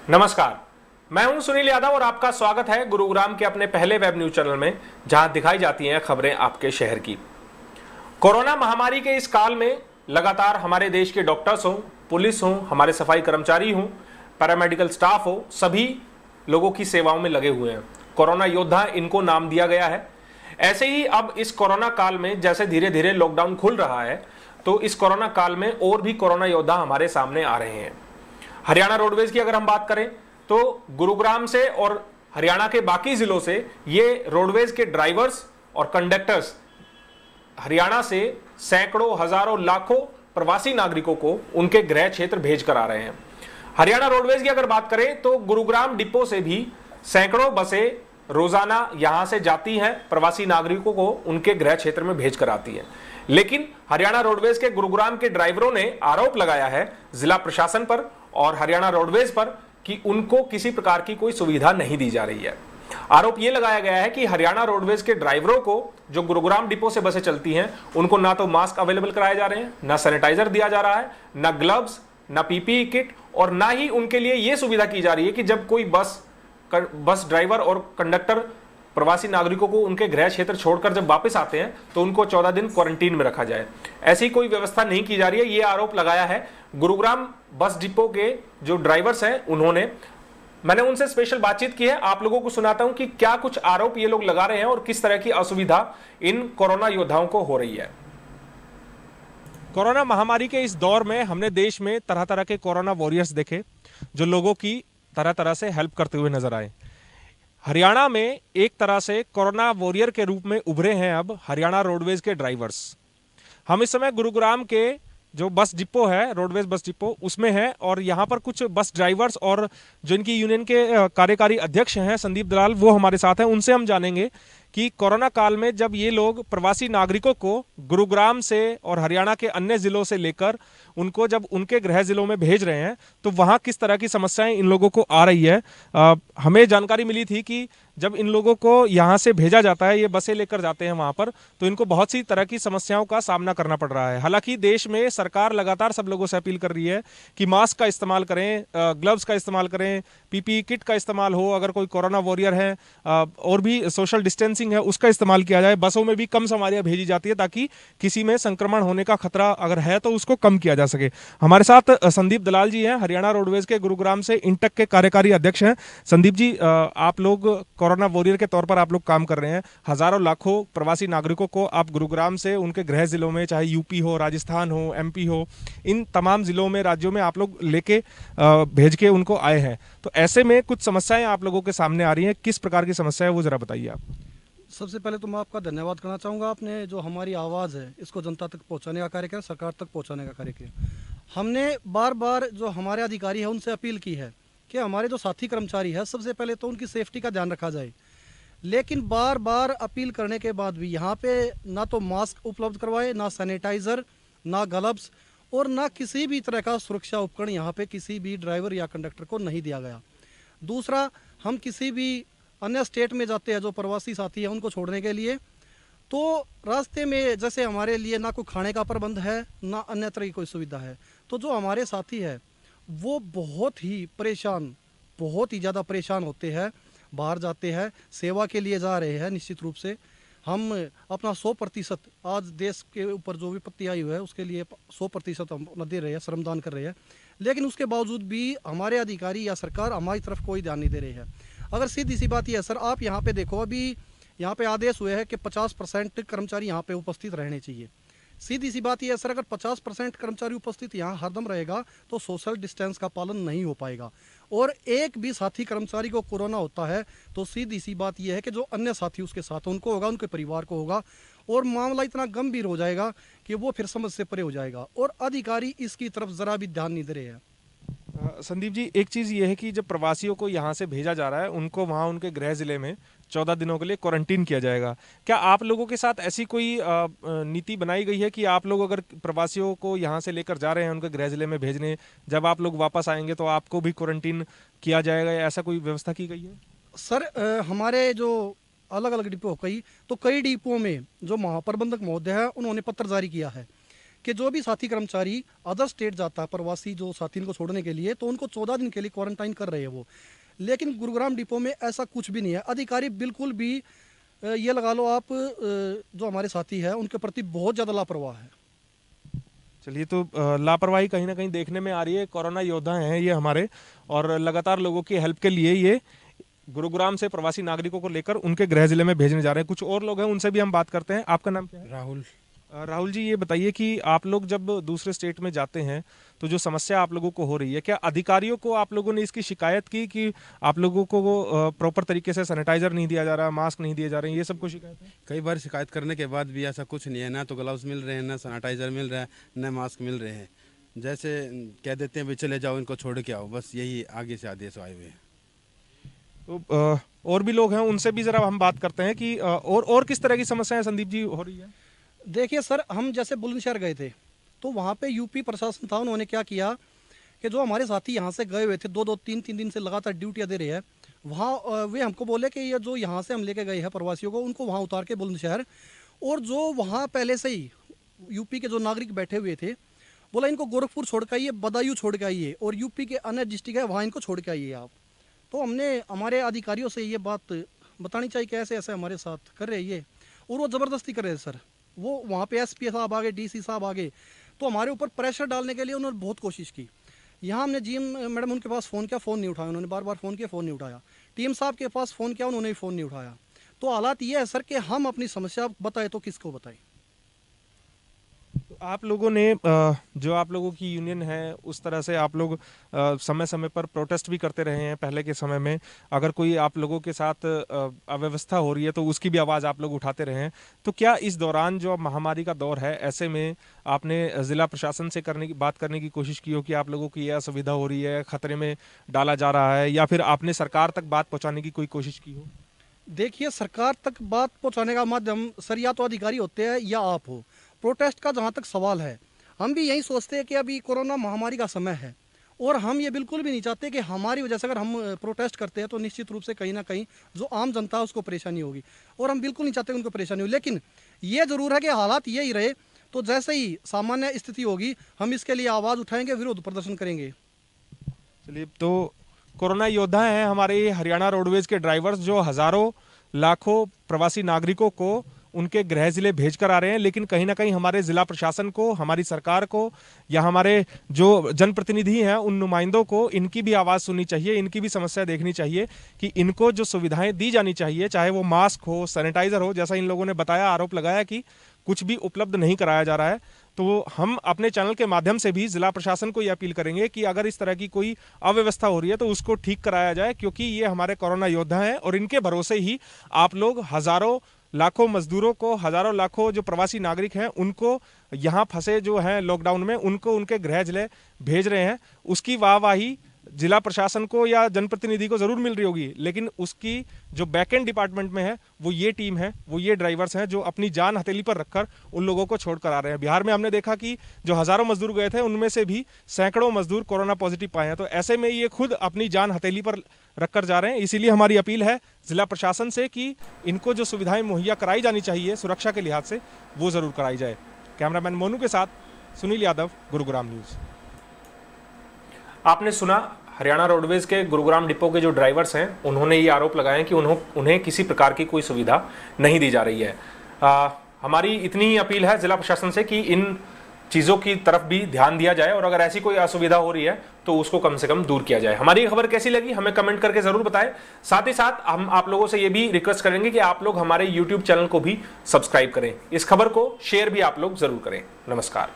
नमस्कार, मैं हूं सुनील यादव और आपका स्वागत है गुरुग्राम के अपने पहले वेब न्यूज चैनल में, जहां दिखाई जाती हैं खबरें आपके शहर की। कोरोना महामारी के इस काल में लगातार हमारे देश के डॉक्टर्स हों, पुलिस हों, हमारे सफाई कर्मचारी हों, पैरामेडिकल स्टाफ हो, सभी लोगों की सेवाओं में लगे हुए हैं। कोरोना योद्धा इनको नाम दिया गया है। ऐसे ही अब इस कोरोना काल में जैसे धीरे धीरे लॉकडाउन खुल रहा है, तो इस कोरोना काल में और भी कोरोना योद्धा हमारे सामने आ रहे हैं। हरियाणा रोडवेज की अगर हम बात करें तो गुरुग्राम से और हरियाणा के बाकी जिलों से ये रोडवेज के ड्राइवर्स और कंडक्टर्स हरियाणा से सैकड़ों, हजारों, लाखों प्रवासी नागरिकों को उनके गृह क्षेत्र भेज कर आ रहे हैं। हरियाणा रोडवेज की अगर बात करें तो गुरुग्राम डिपो से भी सैकड़ों बसें रोजाना यहां से जाती हैं, प्रवासी नागरिकों को उनके गृह क्षेत्र में भेज कर आती है। लेकिन हरियाणा रोडवेज के गुरुग्राम के ड्राइवरों ने आरोप लगाया है जिला प्रशासन पर और हरियाणा रोडवेज पर कि उनको किसी प्रकार की कोई सुविधा नहीं दी जा रही है। आरोप यह लगाया गया है कि हरियाणा रोडवेज के ड्राइवरों को, जो गुरुग्राम डिपो से बसें चलती हैं, उनको ना तो मास्क अवेलेबल कराए जा रहे हैं, ना सैनिटाइजर दिया जा रहा है, ना ग्लव्स, ना पीपीई किट, और ना ही उनके लिए यह सुविधा की जा रही है कि जब कोई बस ड्राइवर और कंडक्टर प्रवासी नागरिकों को उनके गृह क्षेत्र छोड़कर जब वापस आते हैं तो उनको 14 दिन क्वारंटीन में रखा जाए। ऐसी कोई व्यवस्था नहीं की जा रही है, ये आरोप लगाया है गुरुग्राम बस डिपो के जो ड्राइवर्स हैं उन्होंने। मैंने उनसे स्पेशल बातचीत की है, आप लोगों को सुनाता हूं कि क्या कुछ आरोप ये लोग लगा रहे हैं और किस तरह की असुविधा इन कोरोना योद्धाओं को हो रही है। कोरोना महामारी के इस दौर में हमने देश में तरह तरह के कोरोना वॉरियर्स देखे, जो लोगों की तरह तरह से हेल्प करते हुए नजर आए। हरियाणा में एक तरह से कोरोना वॉरियर के रूप में उभरे हैं अब हरियाणा रोडवेज के ड्राइवर्स। हम इस समय गुरुग्राम के जो बस डिपो है, रोडवेज बस डिपो, उसमें है और यहाँ पर कुछ बस ड्राइवर्स और जो इनकी यूनियन के कार्यकारी अध्यक्ष हैं संदीप दलाल, वो हमारे साथ हैं। उनसे हम जानेंगे कि कोरोना काल में जब ये लोग प्रवासी नागरिकों को गुरुग्राम से और हरियाणा के अन्य जिलों से लेकर उनको जब उनके गृह जिलों में भेज रहे हैं तो वहाँ किस तरह की समस्याएं इन लोगों को आ रही है। हमें जानकारी मिली थी कि जब इन लोगों को यहाँ से भेजा जाता है, ये बसें लेकर जाते हैं वहाँ पर, तो इनको बहुत सी तरह की समस्याओं का सामना करना पड़ रहा है। हालांकि देश में सरकार लगातार सब लोगों से अपील कर रही है कि मास्क का इस्तेमाल करें, ग्लव्स का इस्तेमाल करें, पीपीई किट का इस्तेमाल हो, अगर कोई कोरोना वॉरियर है, और भी सोशल डिस्टेंसिंग है उसका इस्तेमाल किया जाए। बसों में भी कम सवारियां भेजी जाती है ताकि किसी में संक्रमण होने का खतरा अगर है तो उसको कम किया जा सके। हमारे साथ संदीप दलाल जी हैं, हरियाणा रोडवेज के गुरुग्राम से इंटक के कार्यकारी अध्यक्ष हैं। संदीप जी, आप लोग कोरोना वॉरियर के तौर पर आप लोग काम कर रहे हैं। हजारों लाखों प्रवासी नागरिकों को आप गुरुग्राम से उनके गृह जिलों में, चाहे यूपी हो, राजस्थान हो, एमपी हो, इन तमाम जिलों में, राज्यों में आप लोग लेके भेज के उनको आए हैं। तो ऐसे में कुछ समस्याएं आप लोगों के सामने आ रही हैं, किस प्रकार की समस्या है वो जरा बताइए आप। सबसे पहले तो मैं आपका धन्यवाद करना चाहूँगा, आपने जो हमारी आवाज़ है इसको जनता तक पहुँचाने का कार्य किया, सरकार तक पहुँचाने का कार्य किया। हमने बार बार जो हमारे अधिकारी हैं उनसे अपील की है कि हमारे जो साथी कर्मचारी है सबसे पहले तो उनकी सेफ्टी का ध्यान रखा जाए। लेकिन बार बार अपील करने के बाद भी यहाँ पे ना तो मास्क उपलब्ध करवाए, ना सैनिटाइज़र, ना ग्लव्स और ना किसी भी तरह का सुरक्षा उपकरण यहाँ पे किसी भी ड्राइवर या कंडक्टर को नहीं दिया गया। दूसरा, हम किसी भी अन्य स्टेट में जाते हैं जो प्रवासी साथी हैं उनको छोड़ने के लिए, तो रास्ते में जैसे हमारे लिए ना कोई खाने का प्रबंध है, ना अन्य तरह की कोई सुविधा है, तो जो हमारे साथी है वो बहुत ही परेशान, बहुत ही ज़्यादा परेशान होते हैं। बाहर जाते हैं, सेवा के लिए जा रहे हैं, निश्चित रूप से हम अपना 100% आज देश के ऊपर जो विपत्ति आई हुई है उसके लिए 100% हम अपना दे रहे हैं, श्रमदान कर रहे हैं। लेकिन उसके बावजूद भी हमारे अधिकारी या सरकार हमारी तरफ कोई ध्यान नहीं दे रही है। अगर सीधी सी बात यह है सर, आप यहाँ पे देखो, अभी यहाँ पे आदेश हुए हैं कि 50% कर्मचारी यहाँ पे उपस्थित रहने चाहिए। सीधी सी बात यह है सर, अगर 50% कर्मचारी उपस्थित यहाँ हरदम रहेगा तो सोशल डिस्टेंस का पालन नहीं हो पाएगा, और एक भी साथी कर्मचारी को कोरोना होता है तो सीधी सी बात यह है कि जो अन्य साथी उसके साथ उनको होगा, उनके परिवार को होगा, और मामला इतना गंभीर हो जाएगा कि वो फिर समझ से परे हो जाएगा, और अधिकारी इसकी तरफ ज़रा भी ध्यान नहीं दे रहे हैं। संदीप जी, एक चीज़ ये है कि जब प्रवासियों को यहाँ से भेजा जा रहा है उनको वहाँ उनके गृह जिले में 14 दिनों के लिए क्वारंटीन किया जाएगा। क्या आप लोगों के साथ ऐसी कोई नीति बनाई गई है कि आप लोग अगर प्रवासियों को यहाँ से लेकर जा रहे हैं उनके गृह जिले में भेजने, जब आप लोग वापस आएंगे तो आपको भी क्वारंटीन किया जाएगा, या ऐसा कोई व्यवस्था की गई है? सर, हमारे जो अलग अलग डिपो कई डिपो में जो महाप्रबंधक महोदय है उन्होंने पत्र जारी किया है कि जो भी साथी कर्मचारी अदर स्टेट जाता है प्रवासी जो साथी को छोड़ने के लिए, तो उनको 14 दिन के लिए क्वारंटाइन कर रहे हैं वो। लेकिन गुरुग्राम डिपो में ऐसा कुछ भी नहीं है। अधिकारी बिल्कुल भी ये लगा लो आप जो हमारे साथी है उनके प्रति बहुत ज़्यादा लापरवाह है। चलिए, तो लापरवाही कहीं ना कहीं देखने में आ रही है। कोरोना योद्धा हैं ये हमारे, और लगातार लोगों की हेल्प के लिए ये गुरुग्राम से प्रवासी नागरिकों को लेकर उनके गृह जिले में भेजने जा रहे हैं। कुछ और लोग हैं, उनसे भी हम बात करते हैं। आपका नाम क्या है? राहुल। राहुल जी, ये बताइए कि आप लोग जब दूसरे स्टेट में जाते हैं तो जो समस्या आप लोगों को हो रही है, क्या अधिकारियों को आप लोगों ने इसकी शिकायत की कि आप लोगों को प्रॉपर तरीके से सैनिटाइजर नहीं दिया जा रहा, मास्क नहीं दिए जा रहे हैं, ये सब कुछ शिकायत है? कई बार शिकायत करने के बाद भी ऐसा कुछ नहीं है, ना तो ग्लव्स मिल रहे हैं, ना सैनिटाइजर मिल रहा है, ना मास्क मिल रहे हैं। जैसे कह देते हैं भाई चले जाओ, इनको छोड़ के आओ, बस यही आगे से आदेश आए हुए हैं। तो और भी लोग हैं, उनसे भी जरा हम बात करते हैं कि और किस तरह की समस्याएं संदीप जी हो रही है? देखिए सर, हम जैसे बुलंदशहर गए थे तो वहाँ पे यूपी प्रशासन था, उन्होंने क्या किया कि जो हमारे साथी यहाँ से गए हुए थे 2-3 दिन से लगातार ड्यूटियाँ दे रहे हैं, वहाँ वे हमको बोले कि ये जो यहाँ से हम लेके गए हैं प्रवासियों को, उनको वहाँ उतार के बुलंदशहर, और जो वहाँ पहले से ही यूपी के जो नागरिक बैठे हुए थे, बोला इनको गोरखपुर छोड़ के आइए, बदायूं छोड़ के आइए, और यूपी के अन्य डिस्ट्रिक्ट है वहाँ इनको छोड़ के आइए आप। तो हमने हमारे अधिकारियों से ये बात बतानी चाहिए कि ऐसे ऐसे हमारे साथ कर रहे ये, और वो ज़बरदस्ती कर रहे हैं सर। वो वहाँ पे एसपी साहब आ गए, डीसी साहब आ गए, तो हमारे ऊपर प्रेशर डालने के लिए उन्होंने बहुत कोशिश की। यहाँ हमने जीएम मैडम उनके पास फ़ोन किया, फ़ोन नहीं उठाया, उन्होंने बार बार फ़ोन किया, फ़ोन नहीं उठाया। टीएम साहब के पास फ़ोन किया, उन्होंने भी फ़ोन नहीं उठाया। तो हालात ये है सर कि हम अपनी समस्या बताए तो किसको बताएं। तो आप लोगों ने जो आप लोगों की यूनियन है, उस तरह से आप लोग समय समय पर प्रोटेस्ट भी करते रहे हैं पहले के समय में। अगर कोई आप लोगों के साथ अव्यवस्था हो रही है तो उसकी भी आवाज़ आप लोग उठाते रहे हैं। तो क्या इस दौरान जो महामारी का दौर है, ऐसे में आपने ज़िला प्रशासन से बात करने की कोशिश की हो कि आप लोगों की यह असुविधा हो रही है, खतरे में डाला जा रहा है, या फिर आपने सरकार तक बात पहुँचाने की कोई कोशिश की हो? देखिए, सरकार तक बात पहुँचाने का माध्यम सर या तो अधिकारी होते हैं या आप हो। प्रोटेस्ट का जहाँ तक सवाल है, हम भी यही सोचते हैं कि अभी कोरोना महामारी का समय है, और हम ये बिल्कुल भी नहीं चाहते कि हमारी वजह से अगर हम प्रोटेस्ट करते हैं तो निश्चित रूप से कहीं ना कहीं जो आम जनता है उसको परेशानी होगी, और हम बिल्कुल नहीं चाहते उनको परेशानी हो। लेकिन ये ज़रूर है कि हालात यही रहे तो जैसे ही सामान्य स्थिति होगी हम इसके लिए आवाज़ उठाएंगे, विरोध प्रदर्शन करेंगे। चलिए, तो कोरोना योद्धा हैं हमारे हरियाणा रोडवेज के ड्राइवर्स, जो हज़ारों लाखों प्रवासी नागरिकों को उनके गृह जिले भेज कर आ रहे हैं। लेकिन कहीं ना कहीं हमारे ज़िला प्रशासन को, हमारी सरकार को, या हमारे जो जनप्रतिनिधि हैं उन नुमाइंदों को इनकी भी आवाज़ सुननी चाहिए, इनकी भी समस्या देखनी चाहिए कि इनको जो सुविधाएं दी जानी चाहिए, चाहे वो मास्क हो, सैनिटाइज़र हो, जैसा इन लोगों ने बताया, आरोप लगाया कि कुछ भी उपलब्ध नहीं कराया जा रहा है। तो हम अपने चैनल के माध्यम से भी जिला प्रशासन को ये अपील करेंगे कि अगर इस तरह की कोई अव्यवस्था हो रही है तो उसको ठीक कराया जाए, क्योंकि ये हमारे कोरोना योद्धा हैं और इनके भरोसे ही आप लोग हज़ारों लाखों मजदूरों को, हज़ारों लाखों जो प्रवासी नागरिक हैं उनको, यहाँ फंसे जो हैं लॉकडाउन में, उनको उनके गृह जिले भेज रहे हैं। उसकी वाहवाही जिला प्रशासन को या जनप्रतिनिधि को ज़रूर मिल रही होगी, लेकिन उसकी जो बैकएंड डिपार्टमेंट में है वो ये टीम है, वो ये ड्राइवर्स हैं जो अपनी जान हथेली पर रखकर उन लोगों को छोड़ कर आ रहे हैं। बिहार में हमने देखा कि जो हज़ारों मजदूर गए थे उनमें से भी सैकड़ों मजदूर कोरोना पॉजिटिव पाए हैं। तो ऐसे में ये खुद अपनी जान हथेली पर रखकर जा रहे हैं। इसीलिए हमारी अपील है जिला प्रशासन से कि इनको जो सुविधाएं मुहैया कराई जानी चाहिए सुरक्षा के लिहाज से, वो ज़रूर कराई जाए। कैमरामैन मोनू के साथ सुनील यादव, गुरुग्राम न्यूज़। आपने सुना हरियाणा रोडवेज के गुरुग्राम डिपो के जो ड्राइवर्स हैं, उन्होंने ये आरोप लगाए कि उन्हें किसी प्रकार की कोई सुविधा नहीं दी जा रही है। हमारी इतनी ही अपील है जिला प्रशासन से कि इन चीज़ों की तरफ भी ध्यान दिया जाए, और अगर ऐसी कोई असुविधा हो रही है तो उसको कम से कम दूर किया जाए। हमारी खबर कैसी लगी हमें कमेंट करके ज़रूर बताएं। साथ ही साथ हम आप लोगों से ये भी रिक्वेस्ट करेंगे कि आप लोग हमारे YouTube चैनल को भी सब्सक्राइब करें। इस खबर को शेयर भी आप लोग ज़रूर करें। नमस्कार।